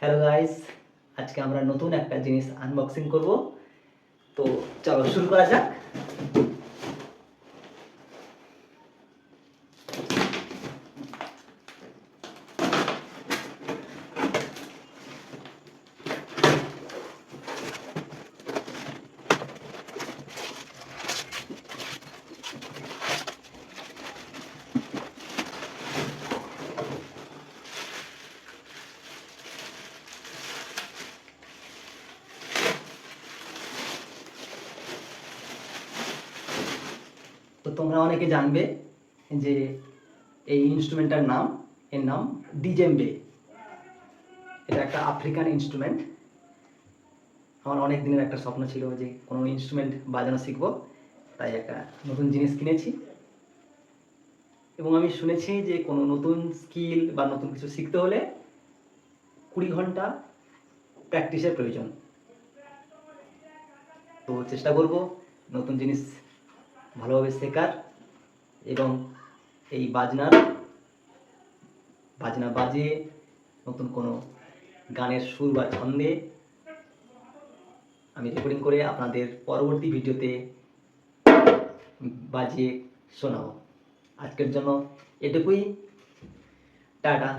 Hello guys, আজকে আমরা নতুন একটা জিনিস আনবক্সিং করব। তো চলো শুরু করা যাক। তো তোমরা অনেকে জানবে যে এই ইনস্ট্রুমেন্টটার এর নাম ডিজেম্বে। এটা একটা আফ্রিকান ইনস্ট্রুমেন্ট। আমার অনেক দিনের একটা স্বপ্ন ছিল যে কোনো ইনস্ট্রুমেন্ট বাজানো শিখবো, তাই একটা নতুন জিনিস কিনেছি। এবং আমি শুনেছি যে কোনো নতুন স্কিল বা নতুন কিছু শিখতে হলে 20 ঘন্টা প্র্যাকটিসের প্রয়োজন। তো চেষ্টা করব নতুন জিনিস ভালোভাবে শেখার এবং এই বাজনা বাজিয়ে নতুন কোনো গানের সুর বা ছন্দে আমি রেকর্ডিং করে আপনাদের পরবর্তী ভিডিওতে বাজিয়ে শোনাবো। আজকের জন্য এটুকুই। টাটা।